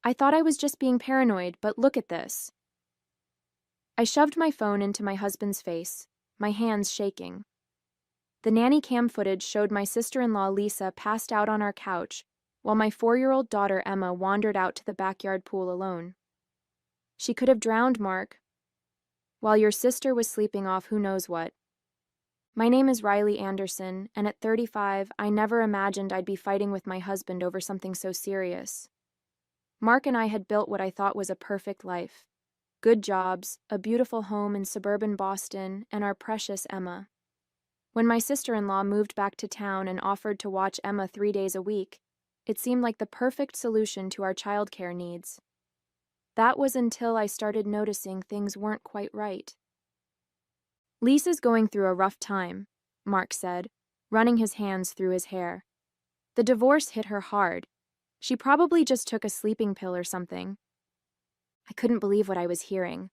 I thought I was just being paranoid, but look at this. I shoved my phone into my husband's face, my hands shaking. The nanny cam footage showed my sister-in-law Lisa passed out on our couch, while my 4-year-old daughter Emma wandered out to the backyard pool alone. She could have drowned, Mark, while your sister was sleeping off who knows what. My name is Riley Anderson, and at 35, I never imagined I'd be fighting with my husband over something so serious. Mark and I had built what I thought was a perfect life. Good jobs, a beautiful home in suburban Boston, and our precious Emma. When my sister-in-law moved back to town and offered to watch Emma 3 days a week, it seemed like the perfect solution to our childcare needs. That was until I started noticing things weren't quite right. Lisa's going through a rough time, Mark said, running his hands through his hair. The divorce hit her hard. She probably just took a sleeping pill or something. I couldn't believe what I was hearing.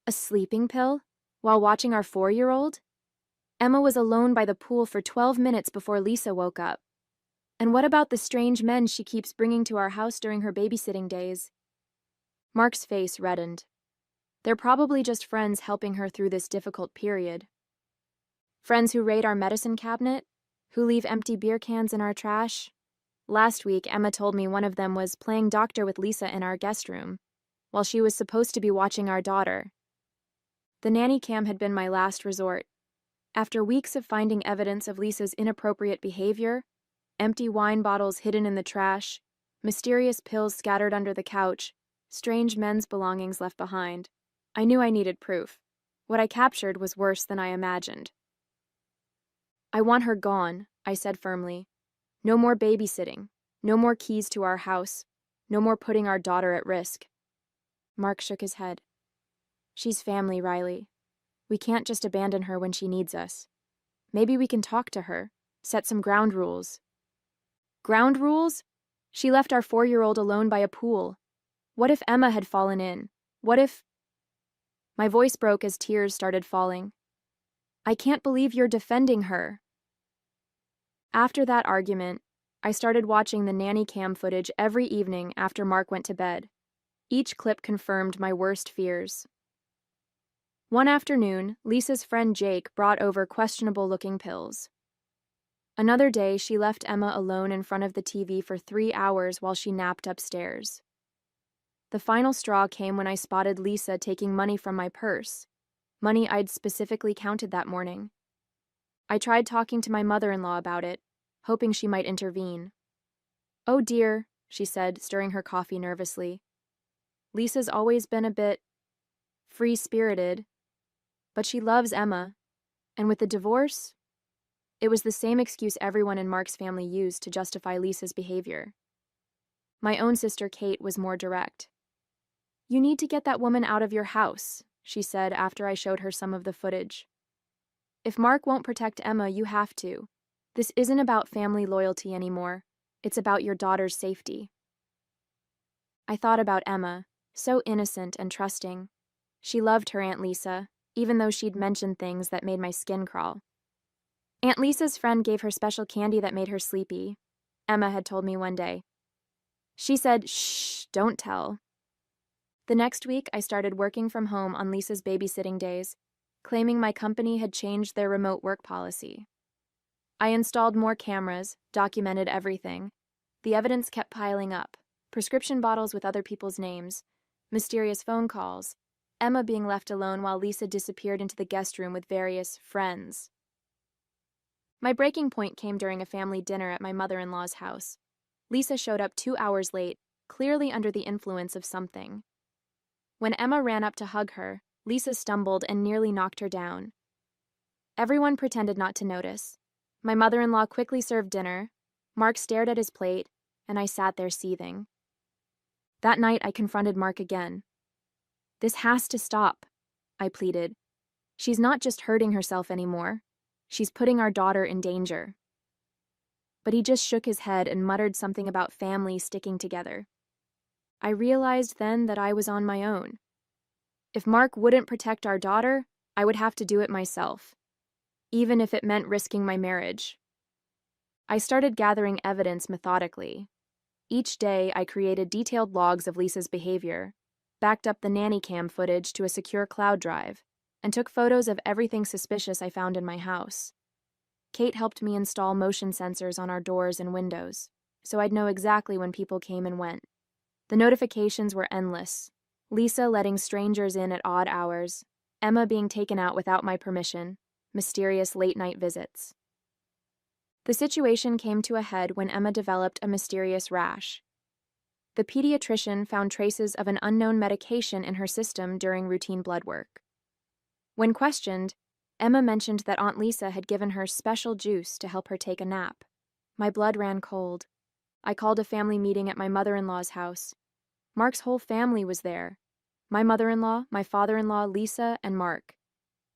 A sleeping pill? While watching our 4-year-old? Emma was alone by the pool for 12 minutes before Lisa woke up. And what about the strange men she keeps bringing to our house during her babysitting days? Mark's face reddened. They're probably just friends helping her through this difficult period. Friends who raid our medicine cabinet? Who leave empty beer cans in our trash? Last week, Emma told me one of them was playing doctor with Lisa in our guest room, while she was supposed to be watching our daughter. The nanny cam had been my last resort. After weeks of finding evidence of Lisa's inappropriate behavior, empty wine bottles hidden in the trash, mysterious pills scattered under the couch, strange men's belongings left behind, I knew I needed proof. What I captured was worse than I imagined. I want her gone, I said firmly. No more babysitting. No more keys to our house. No more putting our daughter at risk. Mark shook his head. She's family, Riley. We can't just abandon her when she needs us. Maybe we can talk to her, set some ground rules. Ground rules? She left our 4-year-old alone by a pool. What if Emma had fallen in? What if... My voice broke as tears started falling. I can't believe you're defending her. After that argument, I started watching the nanny cam footage every evening after Mark went to bed. Each clip confirmed my worst fears. One afternoon, Lisa's friend Jake brought over questionable-looking pills. Another day, she left Emma alone in front of the TV for 3 hours while she napped upstairs. The final straw came when I spotted Lisa taking money from my purse, money I'd specifically counted that morning. I tried talking to my mother-in-law about it, hoping she might intervene. Oh dear, she said, stirring her coffee nervously. Lisa's always been a bit free-spirited, but she loves Emma, and with the divorce, it was the same excuse everyone in Mark's family used to justify Lisa's behavior. My own sister Kate was more direct. You need to get that woman out of your house, she said after I showed her some of the footage. If Mark won't protect Emma, you have to. This isn't about family loyalty anymore. It's about your daughter's safety. I thought about Emma, so innocent and trusting. She loved her Aunt Lisa, even though she'd mentioned things that made my skin crawl. Aunt Lisa's friend gave her special candy that made her sleepy, Emma had told me one day. She said, "Shh, don't tell." The next week, I started working from home on Lisa's babysitting days, claiming my company had changed their remote work policy. I installed more cameras, documented everything. The evidence kept piling up. Prescription bottles with other people's names, mysterious phone calls, Emma being left alone while Lisa disappeared into the guest room with various friends. My breaking point came during a family dinner at my mother-in-law's house. Lisa showed up 2 hours late, clearly under the influence of something. When Emma ran up to hug her, Lisa stumbled and nearly knocked her down. Everyone pretended not to notice. My mother-in-law quickly served dinner, Mark stared at his plate, and I sat there seething. That night, I confronted Mark again. This has to stop, I pleaded. She's not just hurting herself anymore. She's putting our daughter in danger. But he just shook his head and muttered something about family sticking together. I realized then that I was on my own. If Mark wouldn't protect our daughter, I would have to do it myself, even if it meant risking my marriage. I started gathering evidence methodically. Each day, I created detailed logs of Lisa's behavior, backed up the nanny cam footage to a secure cloud drive, and took photos of everything suspicious I found in my house. Kate helped me install motion sensors on our doors and windows, so I'd know exactly when people came and went. The notifications were endless. Lisa letting strangers in at odd hours, Emma being taken out without my permission, mysterious late-night visits. The situation came to a head when Emma developed a mysterious rash. The pediatrician found traces of an unknown medication in her system during routine blood work. When questioned, Emma mentioned that Aunt Lisa had given her special juice to help her take a nap. My blood ran cold. I called a family meeting at my mother-in-law's house. Mark's whole family was there. My mother-in-law, my father-in-law, Lisa, and Mark.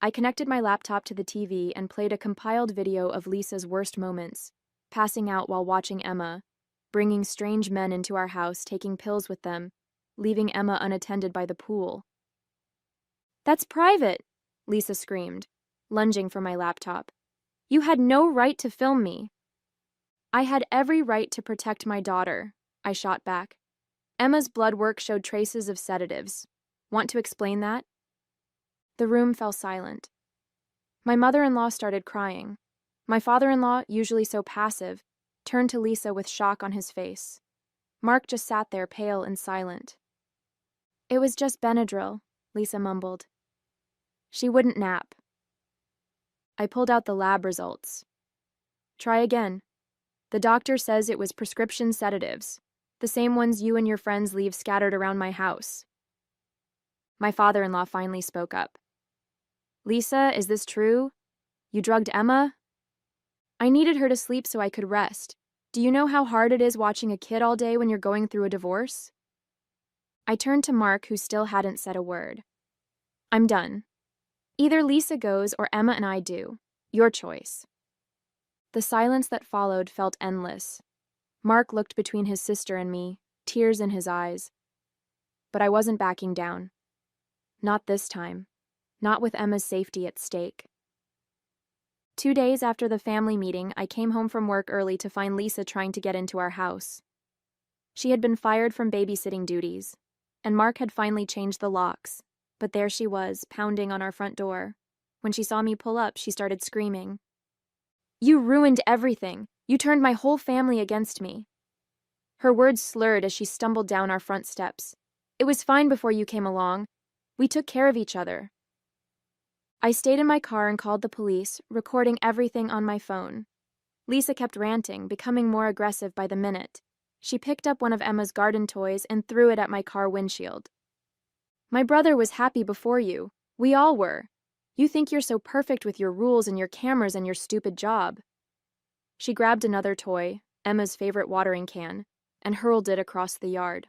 I connected my laptop to the TV and played a compiled video of Lisa's worst moments, passing out while watching Emma, bringing strange men into our house, taking pills with them, leaving Emma unattended by the pool. "That's private," Lisa screamed, lunging for my laptop. "You had no right to film me." "I had every right to protect my daughter," I shot back. "Emma's blood work showed traces of sedatives. Want to explain that?" The room fell silent. My mother-in-law started crying. My father-in-law, usually so passive, turned to Lisa with shock on his face. Mark just sat there pale and silent. "It was just Benadryl," Lisa mumbled. "She wouldn't nap." I pulled out the lab results. "Try again. The doctor says it was prescription sedatives, the same ones you and your friends leave scattered around my house." My father-in-law finally spoke up. "Lisa, is this true? You drugged Emma?" "I needed her to sleep so I could rest. Do you know how hard it is watching a kid all day when you're going through a divorce?" I turned to Mark, who still hadn't said a word. "I'm done. Either Lisa goes or Emma and I do. Your choice." The silence that followed felt endless. Mark looked between his sister and me, tears in his eyes. But I wasn't backing down. Not this time. Not with Emma's safety at stake. 2 days after the family meeting, I came home from work early to find Lisa trying to get into our house. She had been fired from babysitting duties, and Mark had finally changed the locks, but there she was, pounding on our front door. When she saw me pull up, she started screaming. "You ruined everything. You turned my whole family against me." Her words slurred as she stumbled down our front steps. "It was fine before you came along. We took care of each other." I stayed in my car and called the police, recording everything on my phone. Lisa kept ranting, becoming more aggressive by the minute. She picked up one of Emma's garden toys and threw it at my car windshield. "My brother was happy before you. We all were. You think you're so perfect with your rules and your cameras and your stupid job." She grabbed another toy, Emma's favorite watering can, and hurled it across the yard.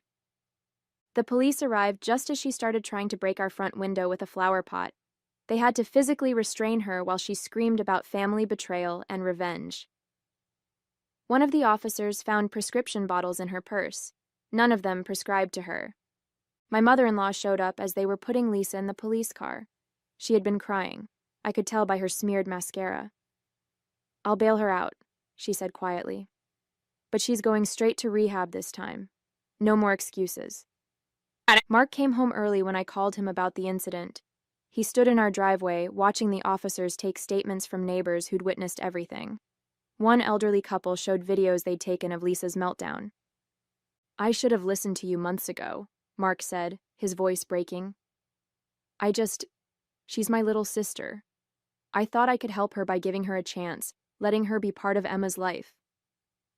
The police arrived just as she started trying to break our front window with a flower pot. They had to physically restrain her while she screamed about family betrayal and revenge. One of the officers found prescription bottles in her purse, none of them prescribed to her. My mother-in-law showed up as they were putting Lisa in the police car. She had been crying. I could tell by her smeared mascara. "I'll bail her out," she said quietly. "But she's going straight to rehab this time. No more excuses." Mark came home early when I called him about the incident. He stood in our driveway, watching the officers take statements from neighbors who'd witnessed everything. One elderly couple showed videos they'd taken of Lisa's meltdown. "I should have listened to you months ago," Mark said, his voice breaking. She's my little sister. I thought I could help her by giving her a chance, letting her be part of Emma's life.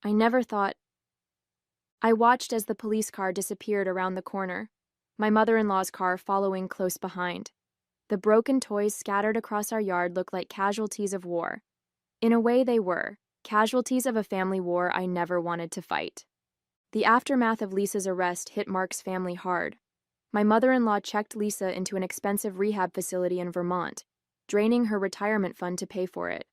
I never thought." I watched as the police car disappeared around the corner, my mother-in-law's car following close behind. The broken toys scattered across our yard looked like casualties of war. In a way they were, casualties of a family war I never wanted to fight. The aftermath of Lisa's arrest hit Mark's family hard. My mother-in-law checked Lisa into an expensive rehab facility in Vermont, draining her retirement fund to pay for it.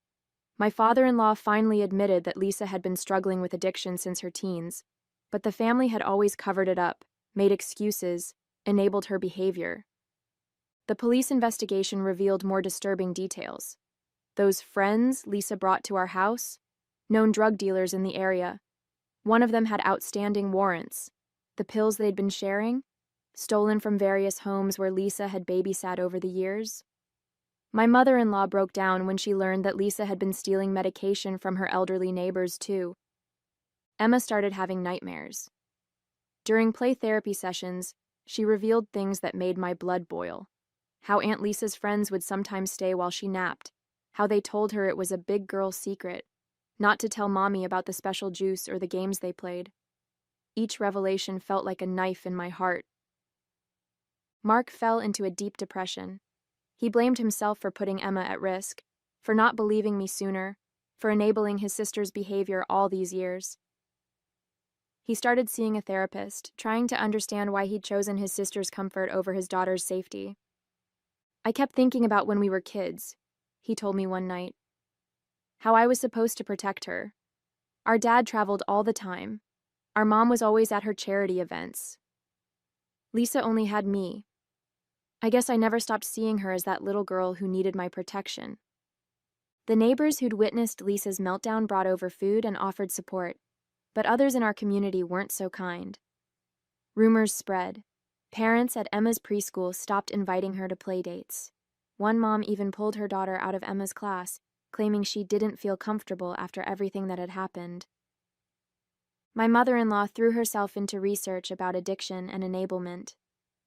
My father-in-law finally admitted that Lisa had been struggling with addiction since her teens, but the family had always covered it up, made excuses, enabled her behavior. The police investigation revealed more disturbing details. Those friends Lisa brought to our house, known drug dealers in the area. One of them had outstanding warrants. The pills they'd been sharing, stolen from various homes where Lisa had babysat over the years. My mother-in-law broke down when she learned that Lisa had been stealing medication from her elderly neighbors, too. Emma started having nightmares. During play therapy sessions, she revealed things that made my blood boil. How Aunt Lisa's friends would sometimes stay while she napped. How they told her it was a big girl secret, not to tell Mommy about the special juice or the games they played. Each revelation felt like a knife in my heart. Mark fell into a deep depression. He blamed himself for putting Emma at risk, for not believing me sooner, for enabling his sister's behavior all these years. He started seeing a therapist, trying to understand why he'd chosen his sister's comfort over his daughter's safety. I kept thinking about when we were kids, he told me one night. How I was supposed to protect her. Our dad traveled all the time. Our mom was always at her charity events. Lisa only had me. I guess I never stopped seeing her as that little girl who needed my protection. The neighbors who'd witnessed Lisa's meltdown brought over food and offered support, but others in our community weren't so kind. Rumors spread. Parents at Emma's preschool stopped inviting her to play dates. One mom even pulled her daughter out of Emma's class, claiming she didn't feel comfortable after everything that had happened. My mother-in-law threw herself into research about addiction and enablement.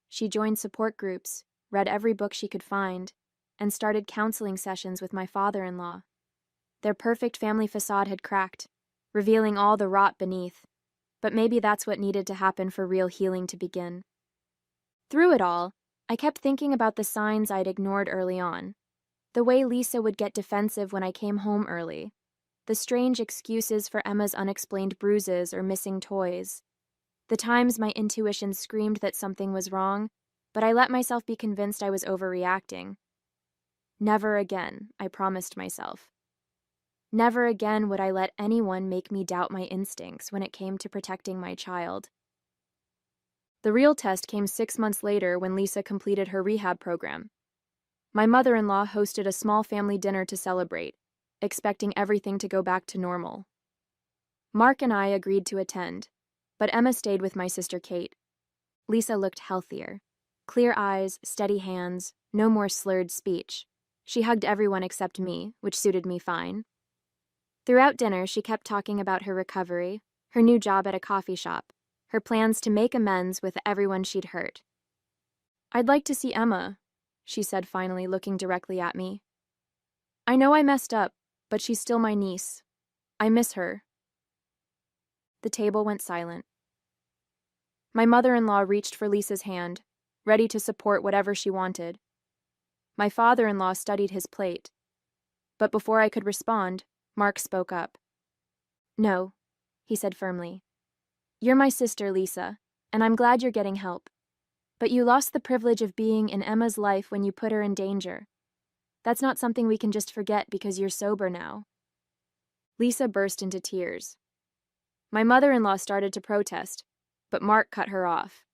She joined support groups, read every book she could find, and started counseling sessions with my father-in-law. Their perfect family facade had cracked, revealing all the rot beneath, but maybe that's what needed to happen for real healing to begin. Through it all, I kept thinking about the signs I'd ignored early on. The way Lisa would get defensive when I came home early. The strange excuses for Emma's unexplained bruises or missing toys. The times my intuition screamed that something was wrong, but I let myself be convinced I was overreacting. Never again, I promised myself. Never again would I let anyone make me doubt my instincts when it came to protecting my child. The real test came 6 months later when Lisa completed her rehab program. My mother-in-law hosted a small family dinner to celebrate, expecting everything to go back to normal. Mark and I agreed to attend, but Emma stayed with my sister Kate. Lisa looked healthier. Clear eyes, steady hands, no more slurred speech. She hugged everyone except me, which suited me fine. Throughout dinner, she kept talking about her recovery, her new job at a coffee shop, her plans to make amends with everyone she'd hurt. "I'd like to see Emma," she said finally, looking directly at me. "I know I messed up, but she's still my niece. I miss her." The table went silent. My mother-in-law reached for Lisa's hand, ready to support whatever she wanted. My father-in-law studied his plate. But before I could respond, Mark spoke up. "No," he said firmly. "You're my sister, Lisa, and I'm glad you're getting help. But you lost the privilege of being in Emma's life when you put her in danger. That's not something we can just forget because you're sober now." Lisa burst into tears. My mother-in-law started to protest, but Mark cut her off.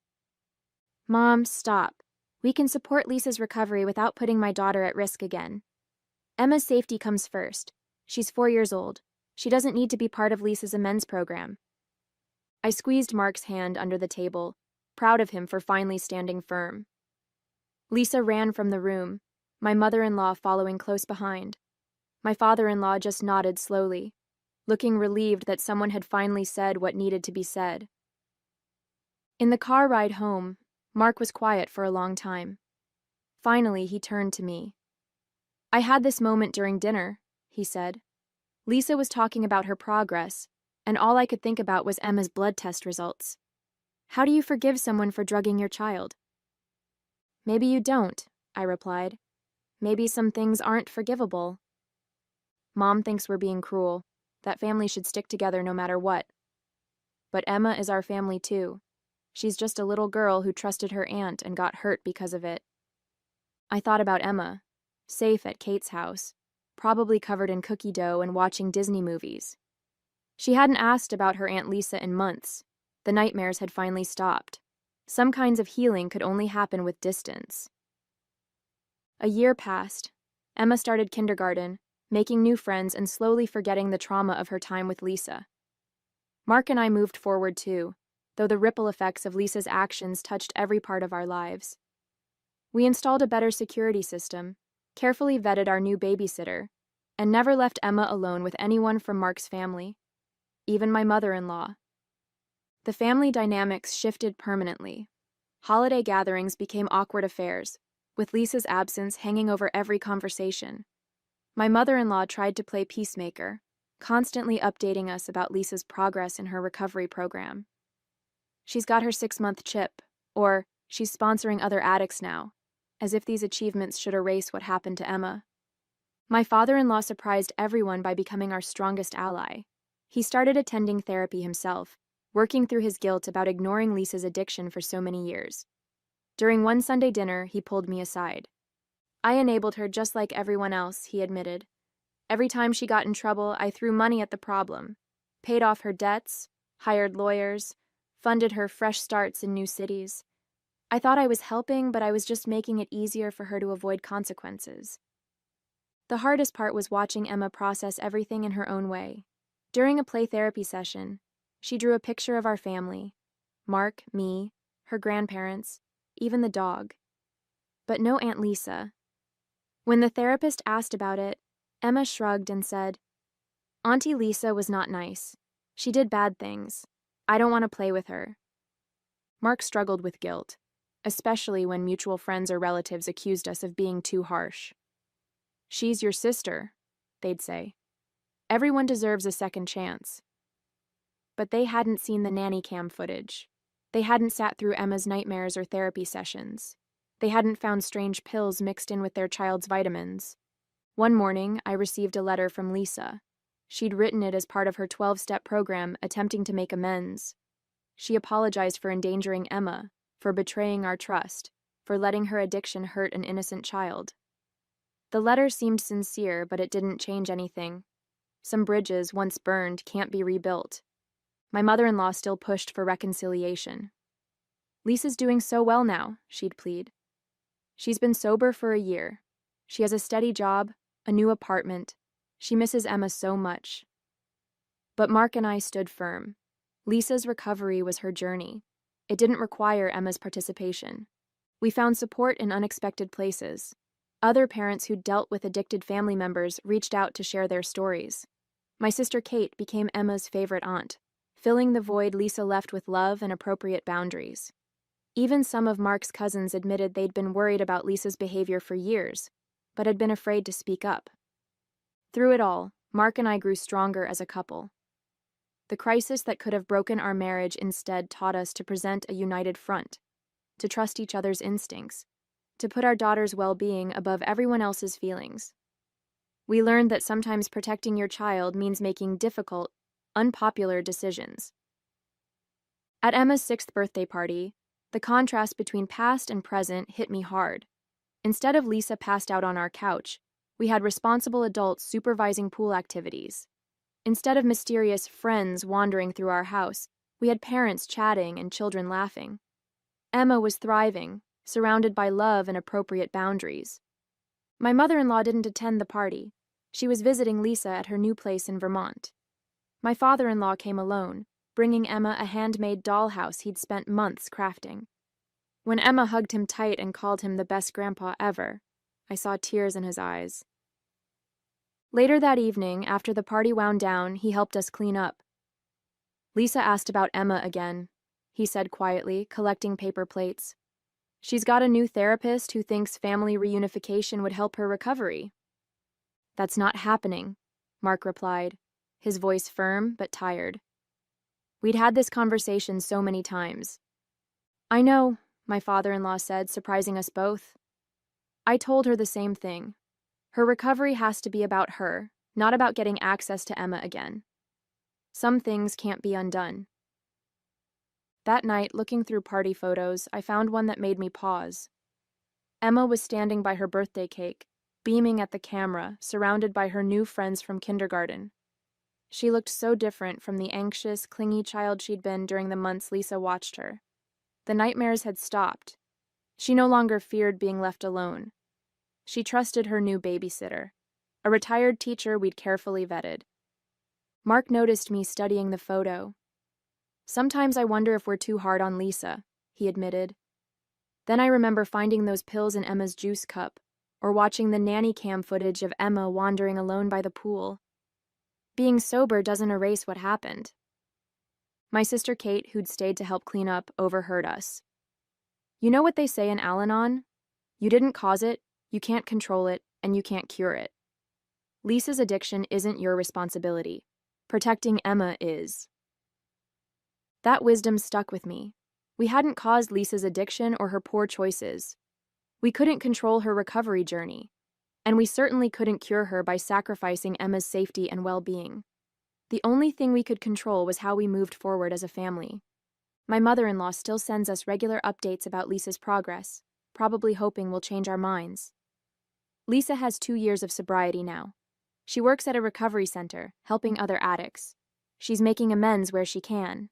"Mom, stop. We can support Lisa's recovery without putting my daughter at risk again. Emma's safety comes first. She's 4 years old. She doesn't need to be part of Lisa's amends program." I squeezed Mark's hand under the table, proud of him for finally standing firm. Lisa ran from the room, my mother-in-law following close behind. My father-in-law just nodded slowly, looking relieved that someone had finally said what needed to be said. In the car ride home, Mark was quiet for a long time. Finally, he turned to me. "I had this moment during dinner," he said. "Lisa was talking about her progress, and all I could think about was Emma's blood test results. How do you forgive someone for drugging your child?" "Maybe you don't," I replied. "Maybe some things aren't forgivable." "Mom thinks we're being cruel. That family should stick together no matter what. But Emma is our family too. She's just a little girl who trusted her aunt and got hurt because of it." I thought about Emma, safe at Kate's house, probably covered in cookie dough and watching Disney movies. She hadn't asked about her Aunt Lisa in months. The nightmares had finally stopped. Some kinds of healing could only happen with distance. A year passed. Emma started kindergarten, making new friends and slowly forgetting the trauma of her time with Lisa. Mark and I moved forward too, though the ripple effects of Lisa's actions touched every part of our lives. We installed a better security system, carefully vetted our new babysitter, and never left Emma alone with anyone from Mark's family, even my mother-in-law. The family dynamics shifted permanently. Holiday gatherings became awkward affairs, with Lisa's absence hanging over every conversation. My mother-in-law tried to play peacemaker, constantly updating us about Lisa's progress in her recovery program. She's got her 6-month chip, or she's sponsoring other addicts now, as if these achievements should erase what happened to Emma. My father-in-law surprised everyone by becoming our strongest ally. He started attending therapy himself, working through his guilt about ignoring Lisa's addiction for so many years. During one Sunday dinner, he pulled me aside. I enabled her just like everyone else, he admitted. Every time she got in trouble, I threw money at the problem, paid off her debts, hired lawyers, funded her fresh starts in new cities. I thought I was helping, but I was just making it easier for her to avoid consequences. The hardest part was watching Emma process everything in her own way. During a play therapy session, she drew a picture of our family: Mark, me, her grandparents, even the dog. But no Aunt Lisa. When the therapist asked about it, Emma shrugged and said, "Auntie Lisa was not nice. She did bad things. I don't want to play with her." Mark struggled with guilt, especially when mutual friends or relatives accused us of being too harsh. "She's your sister," they'd say. "Everyone deserves a second chance." But they hadn't seen the nanny cam footage. They hadn't sat through Emma's nightmares or therapy sessions. They hadn't found strange pills mixed in with their child's vitamins. One morning, I received a letter from Lisa. She'd written it as part of her 12-step program attempting to make amends. She apologized for endangering Emma, for betraying our trust, for letting her addiction hurt an innocent child. The letter seemed sincere, but it didn't change anything. Some bridges, once burned, can't be rebuilt. My mother-in-law still pushed for reconciliation. "Lisa's doing so well now," she'd plead. "She's been sober for a year. She has a steady job, a new apartment. She misses Emma so much." But Mark and I stood firm. Lisa's recovery was her journey. It didn't require Emma's participation. We found support in unexpected places. Other parents who'd dealt with addicted family members reached out to share their stories. My sister Kate became Emma's favorite aunt, filling the void Lisa left with love and appropriate boundaries. Even some of Mark's cousins admitted they'd been worried about Lisa's behavior for years, but had been afraid to speak up. Through it all, Mark and I grew stronger as a couple. The crisis that could have broken our marriage instead taught us to present a united front, to trust each other's instincts, to put our daughter's well-being above everyone else's feelings. We learned that sometimes protecting your child means making difficult, unpopular decisions. At Emma's 6th birthday party, the contrast between past and present hit me hard. Instead of Lisa passed out on our couch, we had responsible adults supervising pool activities. Instead of mysterious friends wandering through our house, we had parents chatting and children laughing. Emma was thriving, surrounded by love and appropriate boundaries. My mother-in-law didn't attend the party. She was visiting Lisa at her new place in Vermont. My father-in-law came alone, bringing Emma a handmade dollhouse he'd spent months crafting. When Emma hugged him tight and called him the best grandpa ever, I saw tears in his eyes. Later that evening, after the party wound down, he helped us clean up. "Lisa asked about Emma again," he said quietly, collecting paper plates. "She's got a new therapist who thinks family reunification would help her recovery." "That's not happening," Mark replied, his voice firm but tired. We'd had this conversation so many times. "I know," my father-in-law said, surprising us both. I told her the same thing. Her recovery has to be about her, not about getting access to Emma again. Some things can't be undone. That night, looking through party photos, I found one that made me pause. Emma was standing by her birthday cake, beaming at the camera, surrounded by her new friends from kindergarten. She looked so different from the anxious, clingy child she'd been during the months Lisa watched her. The nightmares had stopped. She no longer feared being left alone. She trusted her new babysitter, a retired teacher we'd carefully vetted. Mark noticed me studying the photo. Sometimes I wonder if we're too hard on Lisa, he admitted. Then I remember finding those pills in Emma's juice cup, or watching the nanny cam footage of Emma wandering alone by the pool. Being sober doesn't erase what happened. My sister Kate, who'd stayed to help clean up, overheard us. You know what they say in Al-Anon? You didn't cause it, you can't control it, and you can't cure it. Lisa's addiction isn't your responsibility. Protecting Emma is. That wisdom stuck with me. We hadn't caused Lisa's addiction or her poor choices. We couldn't control her recovery journey, and we certainly couldn't cure her by sacrificing Emma's safety and well-being. The only thing we could control was how we moved forward as a family. My mother-in-law still sends us regular updates about Lisa's progress, probably hoping we'll change our minds. Lisa has 2 years of sobriety now. She works at a recovery center, helping other addicts. She's making amends where she can.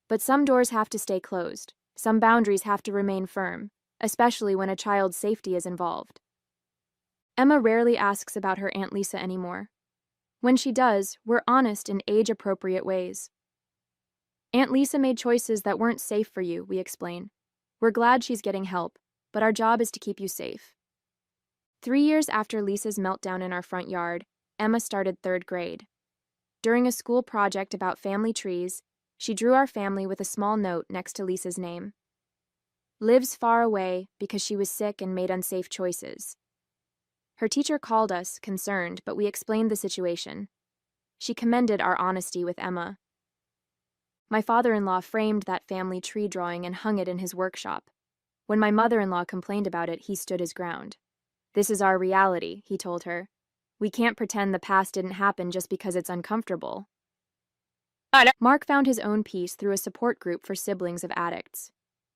But some doors have to stay closed. Some boundaries have to remain firm, especially when a child's safety is involved. Emma rarely asks about her Aunt Lisa anymore. When she does, we're honest in age-appropriate ways. Aunt Lisa made choices that weren't safe for you, we explain. We're glad she's getting help, but our job is to keep you safe. 3 years after Lisa's meltdown in our front yard, Emma started 3rd grade. During a school project about family trees, she drew our family with a small note next to Lisa's name. Lives far away because she was sick and made unsafe choices. Her teacher called us, concerned, but we explained the situation. She commended our honesty with Emma. My father-in-law framed that family tree drawing and hung it in his workshop. When my mother-in-law complained about it, he stood his ground. This is our reality, he told her. We can't pretend the past didn't happen just because it's uncomfortable. Mark found his own peace through a support group for siblings of addicts.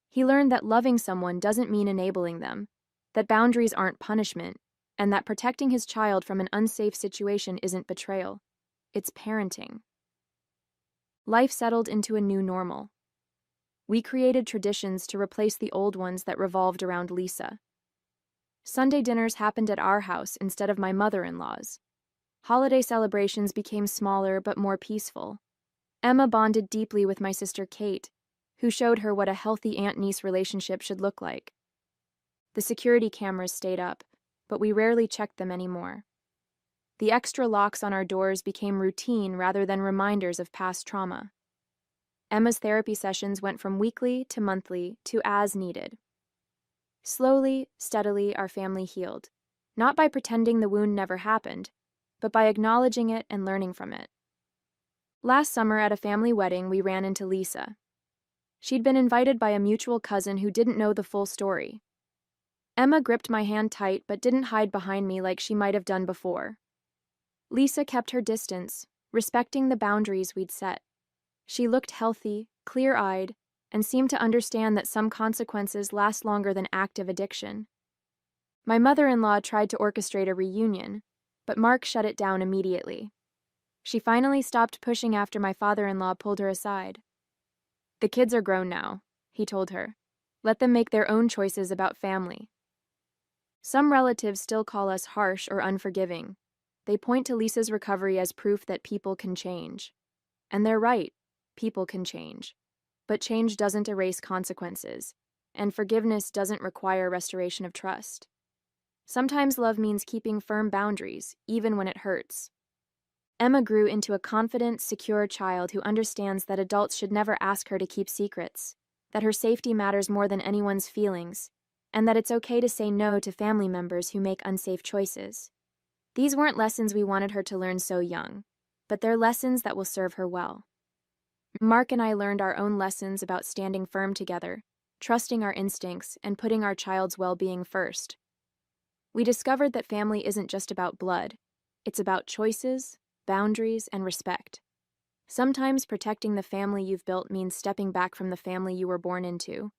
He learned that loving someone doesn't mean enabling them, that boundaries aren't punishment, and that protecting his child from an unsafe situation isn't betrayal. It's parenting. Life settled into a new normal. We created traditions to replace the old ones that revolved around Lisa. Sunday dinners happened at our house instead of my mother-in-law's. Holiday celebrations became smaller but more peaceful. Emma bonded deeply with my sister Kate, who showed her what a healthy aunt-niece relationship should look like. The security cameras stayed up, but we rarely checked them anymore. The extra locks on our doors became routine rather than reminders of past trauma. Emma's therapy sessions went from weekly to monthly to as needed. Slowly, steadily, our family healed, not by pretending the wound never happened, but by acknowledging it and learning from it. Last summer at a family wedding, we ran into Lisa. She'd been invited by a mutual cousin who didn't know the full story. Emma gripped my hand tight but didn't hide behind me like she might have done before. Lisa kept her distance, respecting the boundaries we'd set. She looked healthy, clear-eyed, and seemed to understand that some consequences last longer than active addiction. My mother-in-law tried to orchestrate a reunion, but Mark shut it down immediately. She finally stopped pushing after my father-in-law pulled her aside. The kids are grown now, he told her. Let them make their own choices about family. Some relatives still call us harsh or unforgiving. They point to Lisa's recovery as proof that people can change. And they're right, people can change. But change doesn't erase consequences, and forgiveness doesn't require restoration of trust. Sometimes love means keeping firm boundaries, even when it hurts. Emma grew into a confident, secure child who understands that adults should never ask her to keep secrets, that her safety matters more than anyone's feelings, and that it's okay to say no to family members who make unsafe choices. These weren't lessons we wanted her to learn so young, but they're lessons that will serve her well. Mark and I learned our own lessons about standing firm together, trusting our instincts, and putting our child's well-being first. We discovered that family isn't just about blood. It's about choices, boundaries, and respect. Sometimes protecting the family you've built means stepping back from the family you were born into.